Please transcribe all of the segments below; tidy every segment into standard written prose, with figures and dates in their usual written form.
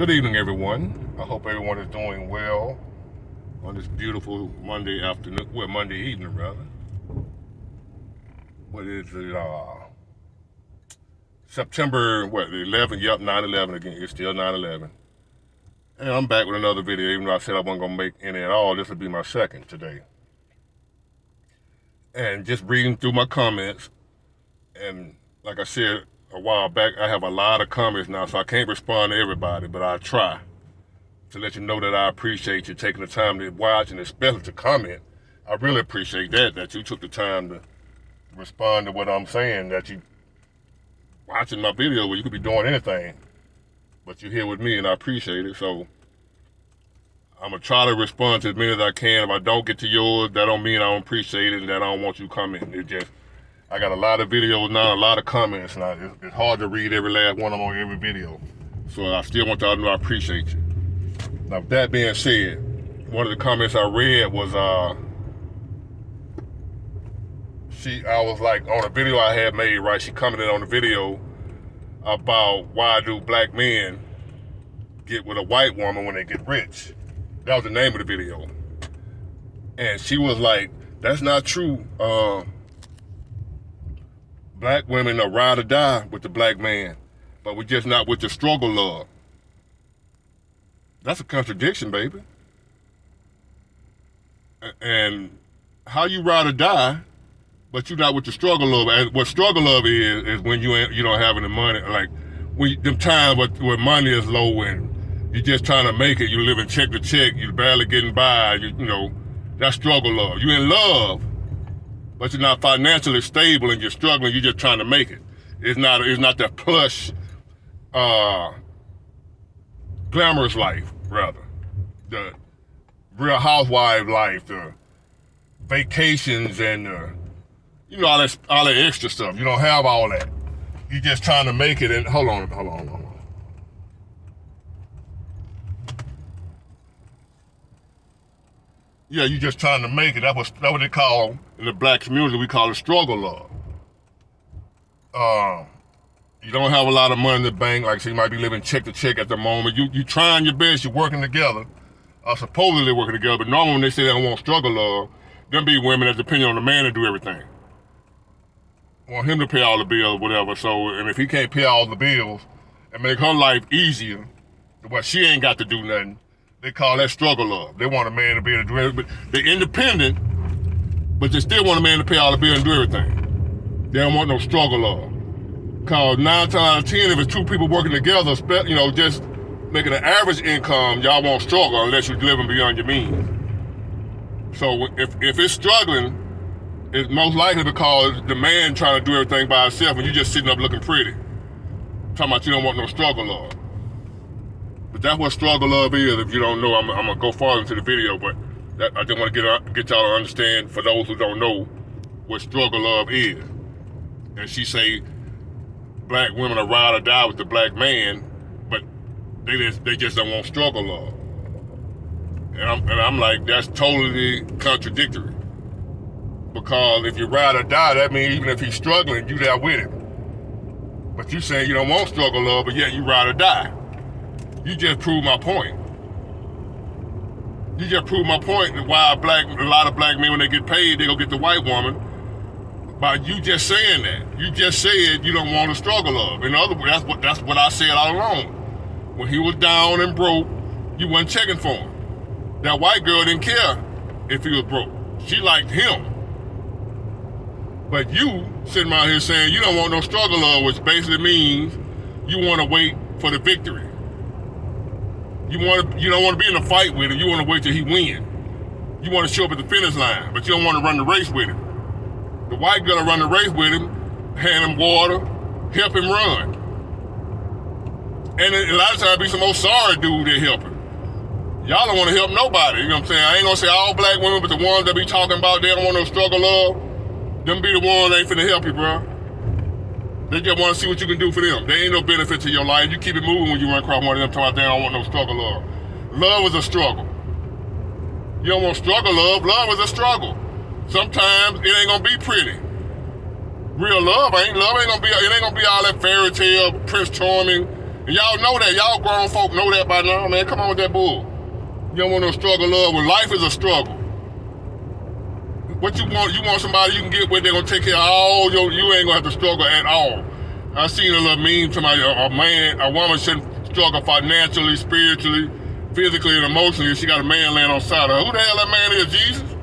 Good evening, everyone. I hope everyone is doing well on this beautiful Monday afternoon, Monday evening, rather. What is it? September, the 11th? Yep, 9/11 again. It's still 9/11. And I'm back with another video, even though I said I wasn't going to make any at all. This will be my second today. And just reading through my comments, and like I said a while back, I have a lot of comments now, so I can't respond to everybody, but I try to let you know that I appreciate you taking the time to watch and especially to comment. I really appreciate that you took the time to respond to what I'm saying, that you watching my video where you could be doing anything, but you're here with me and I appreciate it. So I'm going to try to respond to as many as I can. If I don't get to yours, that don't mean I don't appreciate it and that I don't want you commenting. It just, I got a lot of videos now, a lot of comments, and it's hard to read every last one of them on every video. So I still want y'all to know I appreciate you. Now, with that being said, one of the comments I read was, I was like, on a video I had made, right, she commented on the video about why do black men get with a white woman when they get rich. That was the name of the video. And she was like, that's not true. Black women are ride or die with the black man, but we're just not with the struggle love. That's a contradiction, baby. And how you ride or die, but you're not with the struggle love. And what struggle love is when you don't have any money. Like when them times where money is low and you're just trying to make it. You're living check to check. You're barely getting by. You know that's struggle love. You're in love, but you're not financially stable and you're struggling. You're just trying to make it. It's not that plush, glamorous life, rather. The Real Housewife life, the vacations and all that extra stuff. You don't have all that. You're just trying to make it. And hold on. Yeah, you're just trying to make it. That's what they call in the black community. We call it struggle love. You don't have a lot of money in the bank, like so you might be living check to check at the moment. You trying your best. You're working together, supposedly working together. But normally when they say they don't want struggle love, them be women that depend on the man to do everything. Want him to pay all the bills, or whatever. So, and if he can't pay all the bills and make her life easier, well, she ain't got to do nothing. They call that struggle love. They want a man to be able to do everything. But they're independent, but they still want a man to pay all the bills and do everything. They don't want no struggle love. Because 9 times out of 10, if it's two people working together, just making an average income, y'all won't struggle unless you're living beyond your means. So if it's struggling, it's most likely because the man trying to do everything by himself and you just sitting up looking pretty. Talking about you don't want no struggle love. But that's what struggle love is. If you don't know, I'm going to go farther into the video, but I just want to get y'all to understand, for those who don't know, what struggle love is. And she say black women are ride or die with the black man, but they just don't want struggle love. And I'm like, that's totally contradictory. Because if you ride or die, that means even if he's struggling, you there with him. But you saying you don't want struggle love, but yet you ride or die. You just proved my point. You just proved my point that why a lot of black men, when they get paid, they go get the white woman. By you just saying that. You just said you don't want to struggle love. In other words, that's what I said all along. When he was down and broke, you wasn't checking for him. That white girl didn't care if he was broke. She liked him. But you sitting around here saying you don't want no struggle love, which basically means you want to wait for the victory. You don't want to be in a fight with him. You want to wait till he win. You want to show up at the finish line, but you don't want to run the race with him. The white girl will run the race with him, hand him water, help him run. And a lot of times be some old sorry dude that help him. Y'all don't want to help nobody, you know what I'm saying? I ain't gonna say all black women, but the ones that be talking about they don't want no struggle love, them be the ones that ain't finna help you, bro. They just want to see what you can do for them. They ain't no benefit to your life. You keep it moving when you run across one of them talking about they don't want no struggle love. Love is a struggle. You don't want struggle love. Love is a struggle. Sometimes it ain't gonna be pretty. Real love ain't gonna be all that fairy tale, Prince Charming, And y'all know that. Y'all grown folk know that by now, man. Come on with that bull. You don't want no struggle, love. When life is a struggle. What you want? You want somebody you can get with. They're gonna take care of all your. You ain't gonna have to struggle at all. I seen a little meme to a woman shouldn't struggle financially, spiritually, physically, and emotionally. She got a man laying on side of her. Who the hell that man is? Jesus?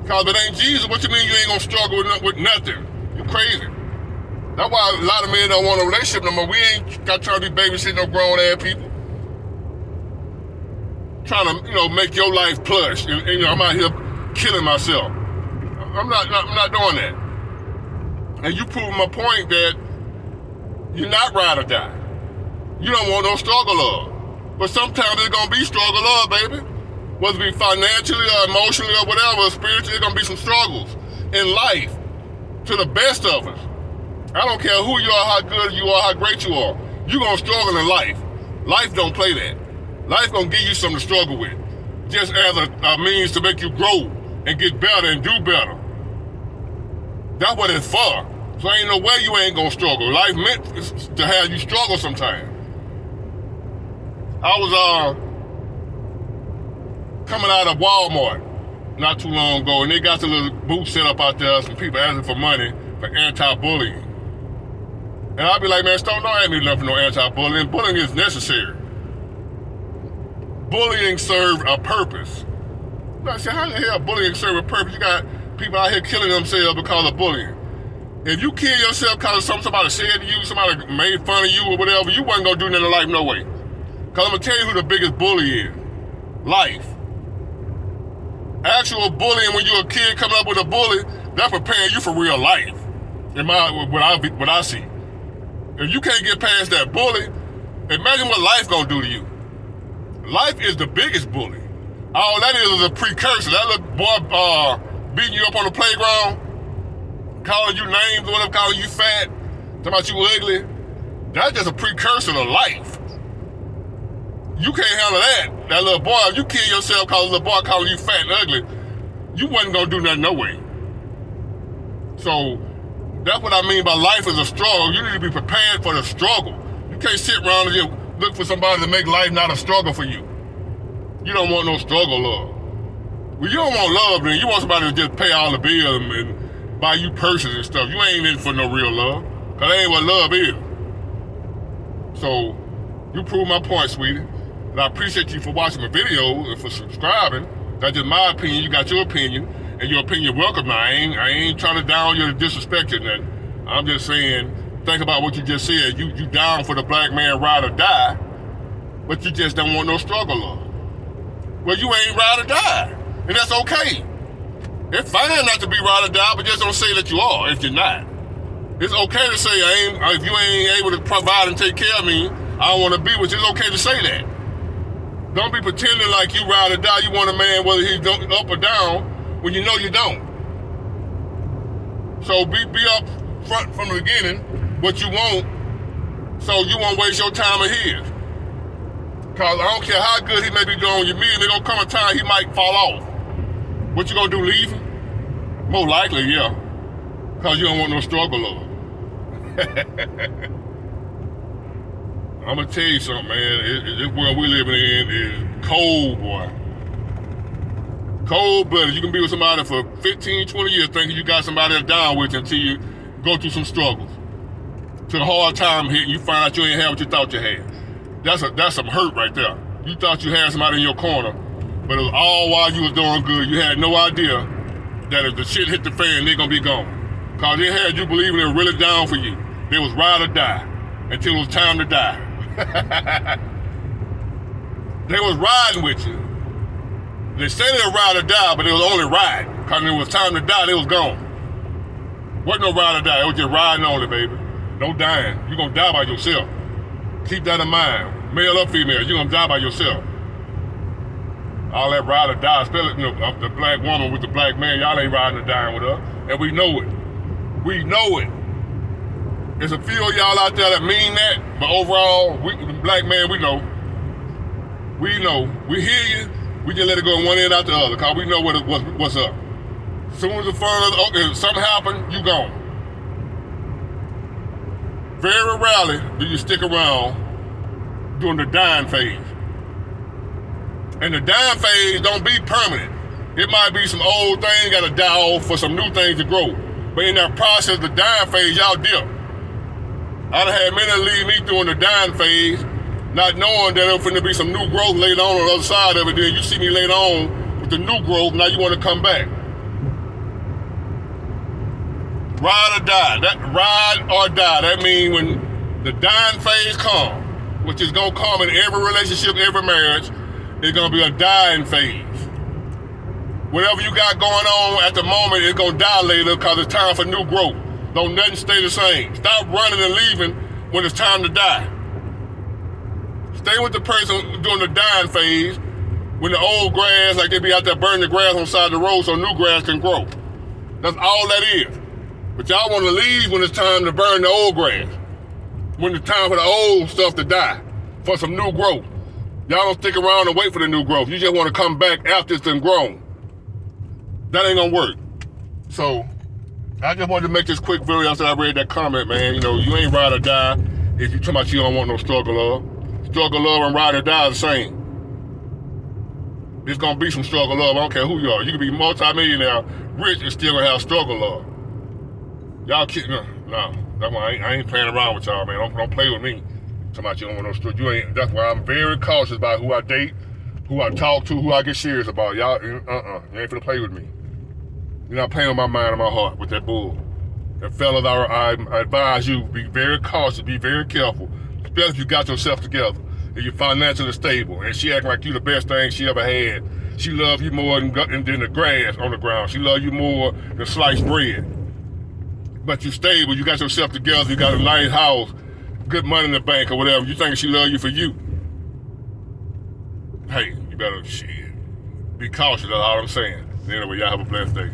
Cause if it ain't Jesus, what you mean you ain't gonna struggle with nothing? You crazy. That's why a lot of men don't want a relationship no more. We ain't got trying to be babysitting no grown ass people. Trying to, make your life plush. And I'm out here killing myself. I'm not doing that. And you prove my point that you're not ride or die. You don't want no struggle love. But sometimes there's gonna be struggle love, baby. Whether it be financially or emotionally or whatever, spiritually, there's gonna be some struggles in life to the best of us. I don't care who you are, how good you are, how great you are. You're gonna struggle in life. Life don't play that. Life gonna give you something to struggle with. Just as a means to make you grow and get better and do better. That's what it's for. So ain't no way you ain't gonna struggle. Life meant to have you struggle sometime. I was coming out of Walmart not too long ago, and they got the little booth set up out there, some people asking for money for anti-bullying. And I'll be like, man, don't ask me nothing for no anti-bullying. Bullying is necessary. Bullying serves a purpose. I said, how the hell bullying serves a purpose? You got people out here killing themselves because of bullying. If you kill yourself because of somebody said to you, somebody made fun of you or whatever, you wasn't gonna do nothing in life no way. Because I'm gonna tell you who the biggest bully is. Life. Actual bullying, when you're a kid coming up with a bully, that's preparing you for real life. What I see. If you can't get past that bully, imagine what life gonna do to you. Life is the biggest bully. All that is a precursor. That little boy beating you up on the playground, calling you names, whatever, calling you fat, talking about you ugly. That's just a precursor to life. You can't handle that. That little boy, if you kill yourself because a little boy calling you fat and ugly, you wasn't gonna do nothing no way. So that's what I mean by life is a struggle. You need to be prepared for the struggle. You can't sit around and just look for somebody to make life not a struggle for you. You don't want no struggle love. Well, you don't want love, then. You want somebody to just pay all the bills and buy you purses and stuff. You ain't in for no real love, because that ain't what love is. So, you prove my point, sweetie. And I appreciate you for watching my video and for subscribing. That's just my opinion. You got your opinion, and your opinion welcome. Now, I ain't trying to down you or disrespect you or nothing. I'm just saying, think about what you just said. You down for the black man ride or die, but you just don't want no struggle love. Well, you ain't ride or die, and that's okay. It's fine not to be ride or die, but just don't say that you are if you're not. It's okay to say, if you ain't able to provide and take care of me, I don't want to be with you. It's okay to say that. Don't be pretending like you ride or die. You want a man, whether he's up or down, when you know you don't. So be up front from the beginning what you want, so you won't waste your time or his. Because I don't care how good he may be doing you, there's gonna come a time he might fall off. What you gonna do, leave him? More likely, yeah. Because you don't want no struggle love. I'm gonna tell you something, man. This world we living in is cold, boy. Cold-blooded. You can be with somebody for 15, 20 years thinking you got somebody that's down with you until you go through some struggles. Till the hard time hit and you find out you ain't have what you thought you had. That's some hurt right there. You thought you had somebody in your corner, but it was all while you was doing good. You had no idea that if the shit hit the fan, they're gonna be gone. Cause they had you believing they were really down for you. They was ride or die until it was time to die. They was riding with you. They said they were ride or die, but it was only ride. Cause when it was time to die, they was gone. Wasn't no ride or die, it was just riding only, baby. No dying. You're gonna die by yourself. Keep that in mind. Male or female, you're gonna die by yourself. All that ride or die, especially the black woman with the black man, y'all ain't riding or dying with her. And we know it. We know it. There's a few of y'all out there that mean that, but overall, the black man, we know. We know. We hear you, we just let it go one end out the other, because we know what's up. As soon as the fun, if something happen, you gone. Very rarely do you stick around during the dying phase. And the dying phase don't be permanent. It might be some old thing gotta die off for some new things to grow. But in that process, the dying phase, y'all dip. I done had many leave me during the dying phase, not knowing that there's finna be some new growth later on the other side of it. Then you see me later on with the new growth, now you wanna come back. Ride or die. Ride or die. That means when the dying phase comes, which is gonna come in every relationship, every marriage, it's gonna be a dying phase. Whatever you got going on at the moment, it's gonna die later because it's time for new growth. Don't nothing stay the same. Stop running and leaving when it's time to die. Stay with the person during the dying phase when the old grass, like they be out there burning the grass on the side of the road so new grass can grow. That's all that is. But y'all want to leave when it's time to burn the old grass. When it's time for the old stuff to die, for some new growth. Y'all don't stick around and wait for the new growth. You just want to come back after it's been grown. That ain't gonna work. So, I just wanted to make this quick video after I read that comment, man. You know, you ain't ride or die if you talking about you don't want no struggle love. Struggle love and ride or die are the same. There's gonna be some struggle love. I don't care who you are. You can be multi-millionaire, rich, and still gonna have struggle love. Y'all kidding? No. That's why I ain't playing around with y'all, man. Don't play with me. Talking about you don't want no struggle. You ain't. That's why I'm very cautious about who I date, who I talk to, who I get serious about. Y'all, you ain't finna play with me. You're not playing with my mind and my heart with that bull. And fellas, I advise you, be very cautious, be very careful. Especially if you got yourself together and you're financially stable and she acting like you the best thing she ever had. She love you more than the grass on the ground. She love you more than sliced bread. But you stable, you got yourself together, you got a nice house, good money in the bank or whatever. You think she love you for you. Hey, you better, be cautious, that's all I'm saying. Anyway, y'all have a blessed day.